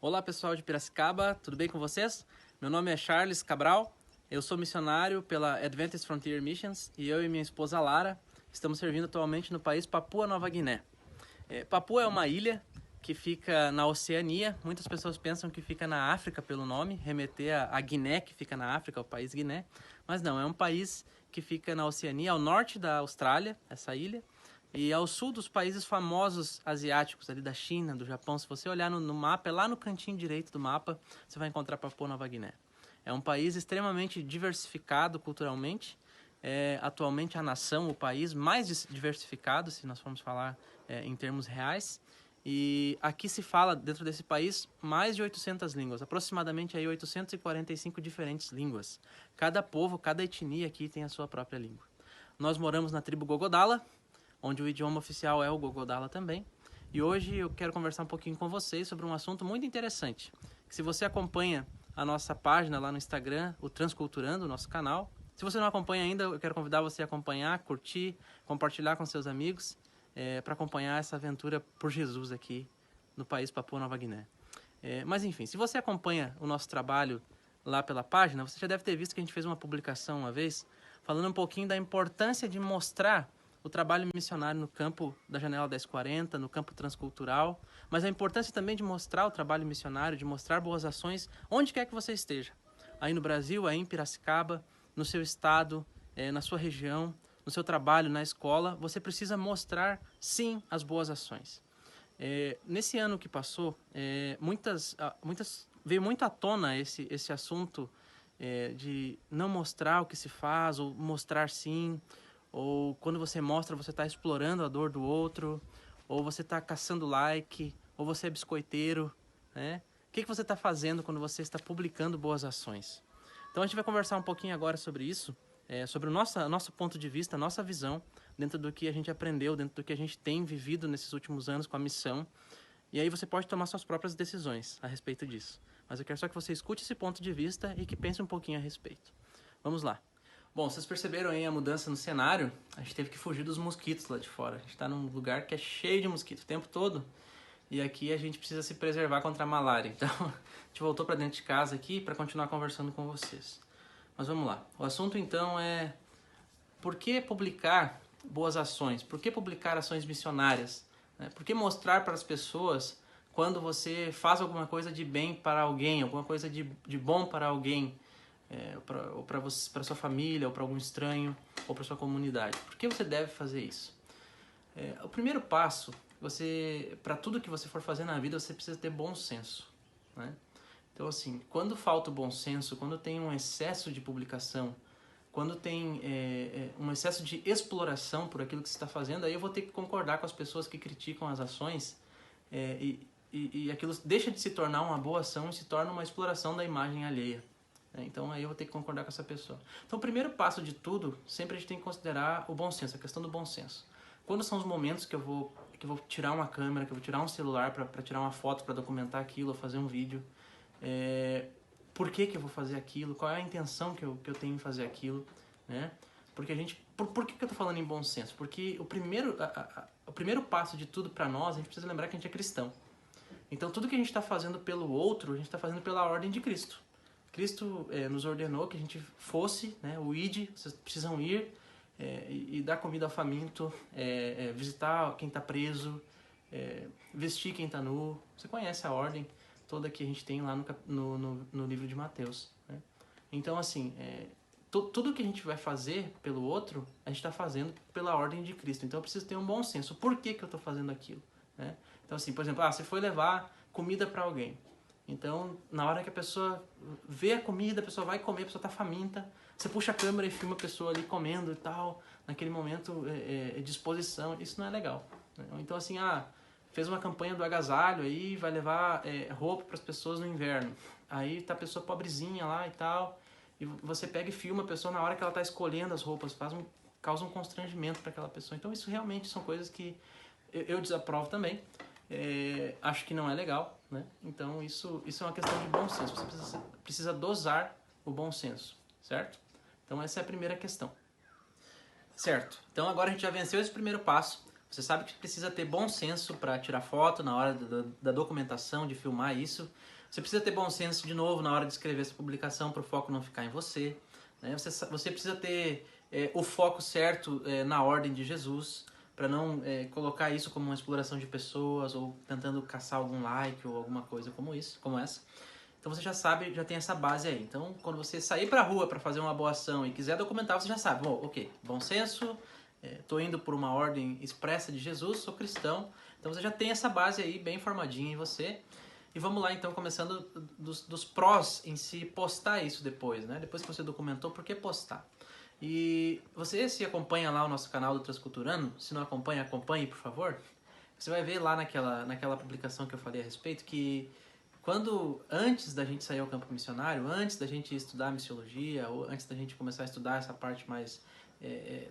Olá pessoal de Piracicaba, tudo bem com vocês? Meu nome é Charles Cabral, eu sou missionário pela Adventist Frontier Missions e eu e minha esposa Lara estamos servindo atualmente no país Papua Nova Guiné. Papua é uma ilha que fica na Oceania, muitas pessoas pensam que fica na África pelo nome, remeter a Guiné, que fica na África, o país Guiné, mas não, é um país que fica na Oceania, ao norte da Austrália, essa ilha, e ao sul dos países famosos asiáticos, ali da China, do Japão. Se você olhar no mapa, é lá no cantinho direito do mapa, você vai encontrar Papua Nova Guiné. É um país extremamente diversificado culturalmente, atualmente a nação, o país mais diversificado, se nós formos falar em termos reais. E aqui se fala, dentro desse país, mais de 800 línguas, aproximadamente aí 845 diferentes línguas. Cada povo, cada etnia aqui tem a sua própria língua. Nós moramos na tribo Gogodala, onde o idioma oficial é o Gogodala também. E hoje eu quero conversar um pouquinho com vocês sobre um assunto muito interessante. Se você acompanha a nossa página lá no Instagram, o Transculturando, o nosso canal. Se você não acompanha ainda, eu quero convidar você a acompanhar, curtir, compartilhar com seus amigos, para acompanhar essa aventura por Jesus aqui no país Papua Nova Guiné. Mas enfim, se você acompanha o nosso trabalho lá pela página, você já deve ter visto que a gente fez uma publicação uma vez falando um pouquinho da importância de mostrar o trabalho missionário no campo da Janela 1040, no campo transcultural, mas a importância também de mostrar o trabalho missionário, de mostrar boas ações, onde quer que você esteja. Aí no Brasil, aí em Piracicaba, no seu estado, na sua região, no seu trabalho, na escola, você precisa mostrar, sim, as boas ações. Nesse ano que passou, veio muito à tona esse assunto de não mostrar o que se faz, ou mostrar sim, ou quando você mostra, você está explorando a dor do outro, ou você está caçando like, ou você é biscoiteiro, né? O que você está fazendo quando você está publicando boas ações? Então a gente vai conversar um pouquinho agora sobre isso, sobre o nosso ponto de vista, a nossa visão, dentro do que a gente aprendeu, dentro do que a gente tem vivido nesses últimos anos com a missão. E aí você pode tomar suas próprias decisões a respeito disso. Mas eu quero só que você escute esse ponto de vista e que pense um pouquinho a respeito. Vamos lá. Bom, vocês perceberam aí a mudança no cenário? A gente teve que fugir dos mosquitos lá de fora. A gente está num lugar que é cheio de mosquito o tempo todo. E aqui a gente precisa se preservar contra a malária. Então, a gente voltou para dentro de casa aqui para continuar conversando com vocês. Mas vamos lá. O assunto então é: por que publicar boas ações? Por que publicar ações missionárias? Por que mostrar para as pessoas quando você faz alguma coisa de bem para alguém, alguma coisa de bom para alguém? Ou para sua família, ou para algum estranho, ou para sua comunidade. Por que você deve fazer isso? O primeiro passo, para tudo que você for fazer na vida, você precisa ter bom senso, né? Então, assim, quando falta o bom senso, quando tem um excesso de publicação, quando tem um excesso de exploração por aquilo que você está fazendo, aí eu vou ter que concordar com as pessoas que criticam as ações e aquilo deixa de se tornar uma boa ação e se torna uma exploração da imagem alheia. Então aí eu vou ter que concordar com essa pessoa. Então o primeiro passo de tudo, sempre a gente tem que considerar o bom senso, a questão do bom senso. Quando são os momentos que eu vou tirar uma câmera, que eu vou tirar um celular para tirar uma foto, para documentar aquilo, ou fazer um vídeo, por que eu vou fazer aquilo, qual é a intenção que eu tenho em fazer aquilo, né? Porque por que eu tô falando em bom senso? Porque o primeiro passo de tudo para nós, a gente precisa lembrar que a gente é cristão. Então tudo que a gente está fazendo pelo outro, a gente está fazendo pela ordem de Cristo. Cristo nos ordenou que a gente fosse, né, o ID, vocês precisam ir e dar comida ao faminto, visitar quem está preso, vestir quem está nu. Você conhece a ordem toda que a gente tem lá no livro de Mateus, né? Então, assim, tudo que a gente vai fazer pelo outro, a gente está fazendo pela ordem de Cristo. Então, eu preciso ter um bom senso. Por que eu estou fazendo aquilo, né? Então, assim, por exemplo, você foi levar comida para alguém. Então, na hora que a pessoa vê a comida, a pessoa vai comer, a pessoa está faminta, você puxa a câmera e filma a pessoa ali comendo e tal, naquele momento de exposição, isso não é legal, né? Então, assim, fez uma campanha do agasalho aí, vai levar roupa para as pessoas no inverno. Aí tá a pessoa pobrezinha lá e tal, e você pega e filma a pessoa na hora que ela está escolhendo as roupas, causa um constrangimento para aquela pessoa. Então, isso realmente são coisas que eu desaprovo também. Acho que não é legal, né? Então isso é uma questão de bom senso. Você precisa dosar o bom senso, certo? Então essa é a primeira questão, certo? Então agora a gente já venceu esse primeiro passo. Você sabe que precisa ter bom senso para tirar foto na hora da documentação, de filmar isso. Você precisa ter bom senso, de novo, na hora de escrever essa publicação, para o foco não ficar em você. Né? Você precisa ter o foco certo na ordem de Jesus, para não colocar isso como uma exploração de pessoas ou tentando caçar algum like ou alguma coisa como essa. Então você já sabe, já tem essa base aí. Então, quando você sair para a rua para fazer uma boa ação e quiser documentar, você já sabe, bom, ok, bom senso, estou indo por uma ordem expressa de Jesus, sou cristão. Então você já tem essa base aí bem formadinha em você. E vamos lá então, começando dos prós em si, postar isso depois, né? Depois que você documentou, por que postar? E você se acompanha lá o nosso canal do Transculturando, se não acompanha, acompanhe por favor. Você vai ver lá naquela publicação que eu falei a respeito que antes da gente sair ao campo missionário, antes da gente estudar missiologia, ou antes da gente começar a estudar essa parte mais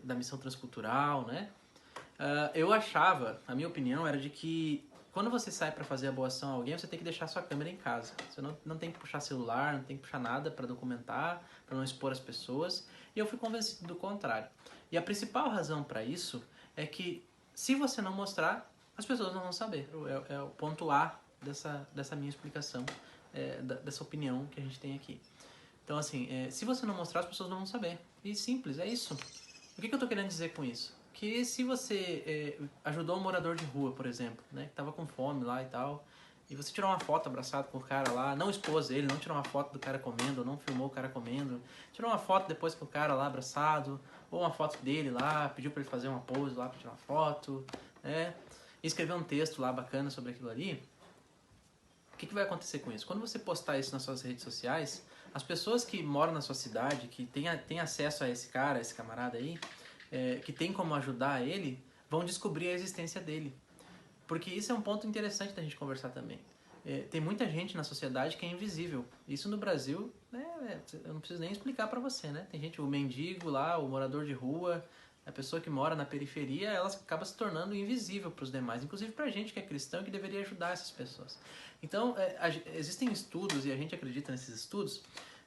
da missão transcultural, né? Eu achava, a minha opinião era de que quando você sai para fazer a boa ação a alguém, você tem que deixar sua câmera em casa. Você não tem que puxar celular, não tem que puxar nada para documentar, para não expor as pessoas. E eu fui convencido do contrário. E a principal razão para isso é que se você não mostrar, as pessoas não vão saber. É o ponto A dessa minha explicação, dessa opinião que a gente tem aqui. Então, assim, se você não mostrar, as pessoas não vão saber. E simples, é isso. O que eu estou querendo dizer com isso? Que se você ajudou um morador de rua, por exemplo, né, que estava com fome lá e tal, e você tirou uma foto abraçado com o cara lá, não expôs ele, não tirou uma foto do cara comendo, não filmou o cara comendo, tirou uma foto depois com o cara lá abraçado, ou uma foto dele lá, pediu para ele fazer uma pose lá para tirar uma foto, né, e escreveu um texto lá bacana sobre aquilo ali. O que vai acontecer com isso? Quando você postar isso nas suas redes sociais, as pessoas que moram na sua cidade, que têm acesso a esse cara, a esse camarada aí, que tem como ajudar ele, vão descobrir a existência dele. Porque isso é um ponto interessante da gente conversar também. Tem muita gente na sociedade que é invisível. Isso no Brasil, eu não preciso nem explicar pra você, né? Tem gente, o mendigo lá, o morador de rua, a pessoa que mora na periferia, ela acaba se tornando invisível para os demais, inclusive pra gente que é cristão e que deveria ajudar essas pessoas. Então, existem estudos, e a gente acredita nesses estudos,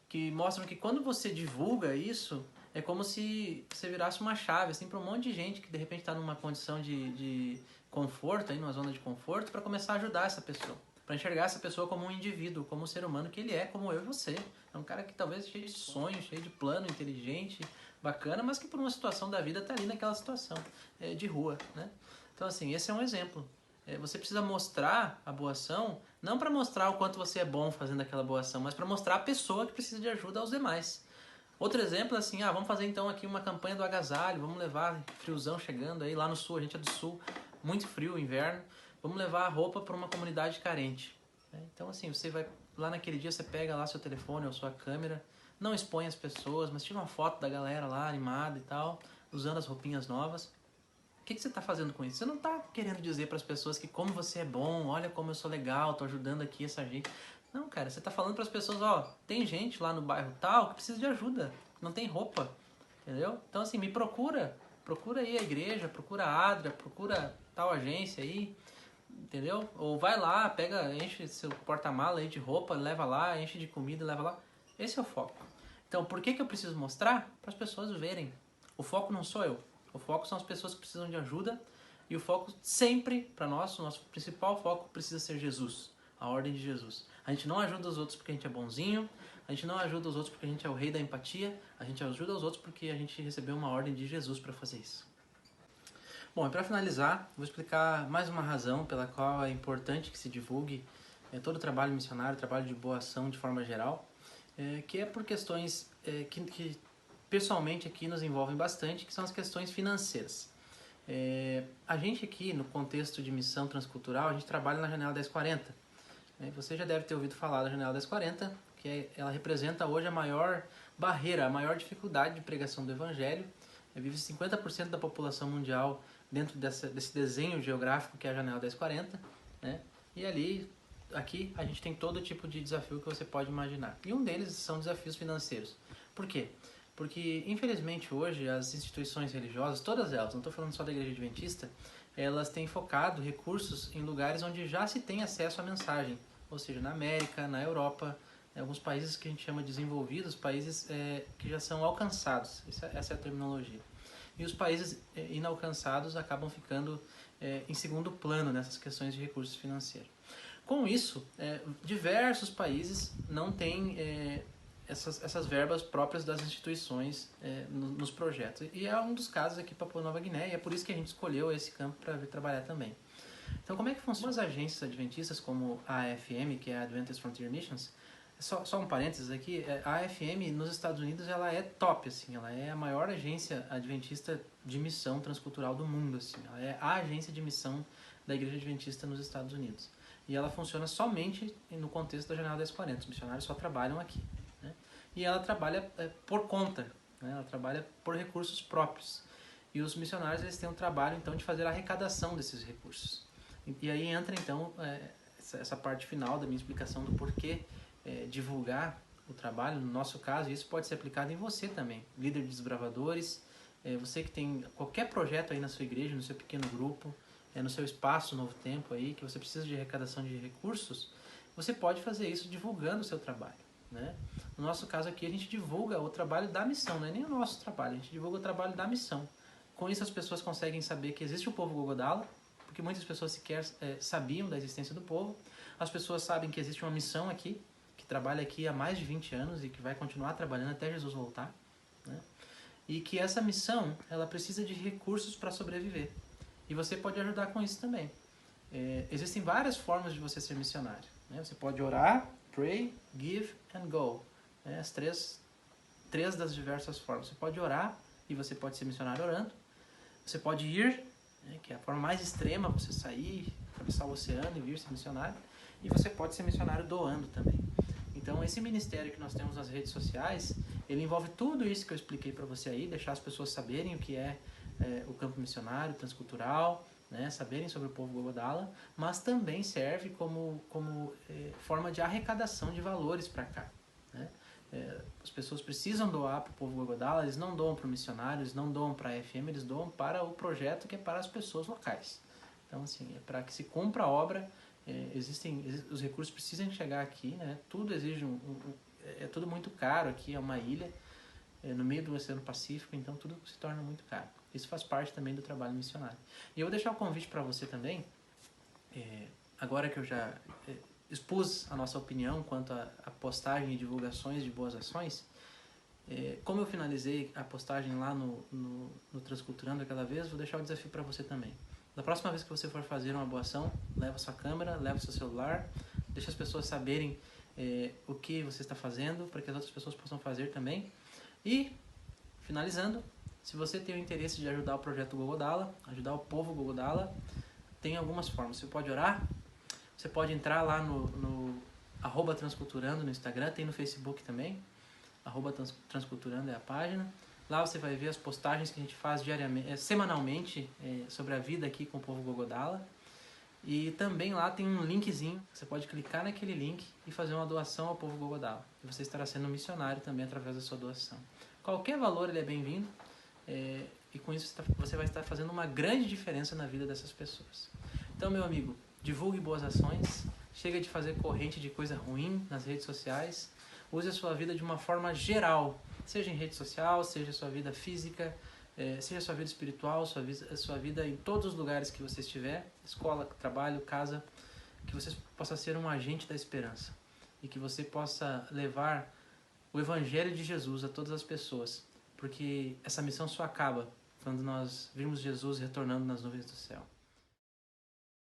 que mostram que quando você divulga isso, é como se você virasse uma chave assim, para um monte de gente que de repente está numa condição de conforto, aí, numa zona de conforto, para começar a ajudar essa pessoa. Para enxergar essa pessoa como um indivíduo, como um ser humano que ele é, como eu e você. É um cara que talvez cheio de sonhos, cheio de plano, inteligente, bacana, mas que por uma situação da vida está ali naquela situação de rua, né? Então, assim, esse é um exemplo. Você precisa mostrar a boa ação, não para mostrar o quanto você é bom fazendo aquela boa ação, mas para mostrar a pessoa que precisa de ajuda aos demais. Outro exemplo é assim, vamos fazer então aqui uma campanha do agasalho, vamos levar, friozão chegando aí, lá no sul, a gente é do sul, muito frio, inverno, vamos levar a roupa para uma comunidade carente. Então assim, você vai, lá naquele dia você pega lá seu telefone ou sua câmera, não expõe as pessoas, mas tira uma foto da galera lá, animada e tal, usando as roupinhas novas. O que você está fazendo com isso? Você não está querendo dizer para as pessoas que como você é bom, olha como eu sou legal, estou ajudando aqui essa gente. Não, cara, você está falando para as pessoas, tem gente lá no bairro tal que precisa de ajuda, não tem roupa, entendeu? Então assim, me procura aí a igreja, procura a Adra, procura tal agência aí, entendeu? Ou vai lá, enche seu porta-mala aí de roupa, leva lá, enche de comida, leva lá. Esse é o foco. Então, por que eu preciso mostrar? Para as pessoas verem. O foco não sou eu. O foco são as pessoas que precisam de ajuda. E o foco sempre, para nós, o nosso principal foco precisa ser Jesus. A ordem de Jesus. A gente não ajuda os outros porque a gente é bonzinho. A gente não ajuda os outros porque a gente é o rei da empatia. A gente ajuda os outros porque a gente recebeu uma ordem de Jesus para fazer isso. Bom, e para finalizar, vou explicar mais uma razão pela qual é importante que se divulgue todo o trabalho missionário, trabalho de boa ação de forma geral, que é por questões que pessoalmente aqui nos envolvem bastante, que são as questões financeiras. A gente aqui, no contexto de missão transcultural, a gente trabalha na Janela 1040. Você já deve ter ouvido falar da Janela 1040, que ela representa hoje a maior barreira, a maior dificuldade de pregação do Evangelho. Vive 50% da população mundial dentro desse desenho geográfico que é a Janela 1040, né? E aqui a gente tem todo tipo de desafio que você pode imaginar. E um deles são desafios financeiros. Por quê? Porque, infelizmente, hoje as instituições religiosas, todas elas, não estou falando só da Igreja Adventista, elas têm focado recursos em lugares onde já se tem acesso à mensagem, ou seja, na América, na Europa, alguns países que a gente chama de desenvolvidos, países que já são alcançados, essa é a terminologia. E os países inalcançados acabam ficando em segundo plano nessas questões de recursos financeiros. Com isso, diversos países não têm essas verbas próprias das instituições nos projetos. E é um dos casos aqui para Papua Nova Guiné, e é por isso que a gente escolheu esse campo para vir trabalhar também. Então, como é que funciona? As agências adventistas, como a AFM, que é a Adventist Frontier Missions, só um parênteses aqui, a AFM nos Estados Unidos ela é top, assim, ela é a maior agência adventista de missão transcultural do mundo, assim, ela é a agência de missão da Igreja Adventista nos Estados Unidos. E ela funciona somente no contexto da Jornada 1040, os missionários só trabalham aqui. Né? E ela trabalha por conta, né? Ela trabalha por recursos próprios. E os missionários eles têm um trabalho então de fazer a arrecadação desses recursos. E aí entra então essa parte final da minha explicação do porquê divulgar o trabalho, no nosso caso, isso pode ser aplicado em você também, líder de desbravadores, você que tem qualquer projeto aí na sua igreja, no seu pequeno grupo, no seu espaço Novo Tempo aí, que você precisa de arrecadação de recursos, você pode fazer isso divulgando o seu trabalho. Né? No nosso caso aqui, a gente divulga o trabalho da missão, não é nem o nosso trabalho, a gente divulga o trabalho da missão. Com isso as pessoas conseguem saber que existe o povo Gogodala, porque muitas pessoas sequer sabiam da existência do povo. As pessoas sabem que existe uma missão aqui, que trabalha aqui há mais de 20 anos e que vai continuar trabalhando até Jesus voltar. Né? E que essa missão, ela precisa de recursos para sobreviver. E você pode ajudar com isso também. Existem várias formas de você ser missionário. Né? Você pode orar, pray, give and go. As três das diversas formas. Você pode orar e você pode ser missionário orando. Você pode ir, que é a forma mais extrema, você sair, atravessar o oceano e vir ser missionário. E você pode ser missionário doando também. Então, esse ministério que nós temos nas redes sociais, ele envolve tudo isso que eu expliquei para você aí, deixar as pessoas saberem o que é o campo missionário, transcultural, né, saberem sobre o povo Gogodala, mas também serve como forma de arrecadação de valores para cá. Né? As pessoas precisam doar para o povo Gogodala, eles não doam para o missionário, eles não doam para a FM, eles doam para o projeto que é para as pessoas locais. Então, assim, é para que se cumpra a obra, os recursos precisam chegar aqui, né? Tudo exige é tudo muito caro aqui, é uma ilha no meio do Oceano Pacífico, então tudo se torna muito caro. Isso faz parte também do trabalho missionário. E eu vou deixar o convite para você também, agora que eu já expus a nossa opinião quanto à postagem e divulgações de boas ações, como eu finalizei a postagem lá no Transculturando aquela vez, vou deixar o desafio para você também. Da próxima vez que você for fazer uma boa ação, leva sua câmera, leva seu celular, deixa as pessoas saberem o que você está fazendo, para que as outras pessoas possam fazer também. E, finalizando, se você tem o interesse de ajudar o projeto Gogodala, ajudar o povo Gogodala, tem algumas formas. Você pode orar, você pode entrar lá no @transculturando no Instagram, tem no Facebook também, @transculturando é a página. Lá você vai ver as postagens que a gente faz semanalmente sobre a vida aqui com o povo Gogodala. E também lá tem um linkzinho, você pode clicar naquele link e fazer uma doação ao povo Gogodala. E você estará sendo um missionário também através da sua doação. Qualquer valor ele é bem-vindo e com isso você vai estar fazendo uma grande diferença na vida dessas pessoas. Então, meu amigo, divulgue boas ações, chega de fazer corrente de coisa ruim nas redes sociais, use a sua vida de uma forma geral, seja em rede social, seja a sua vida física, seja a sua vida espiritual, a sua vida em todos os lugares que você estiver, escola, trabalho, casa, que você possa ser um agente da esperança e que você possa levar o Evangelho de Jesus a todas as pessoas, porque essa missão só acaba quando nós virmos Jesus retornando nas nuvens do céu.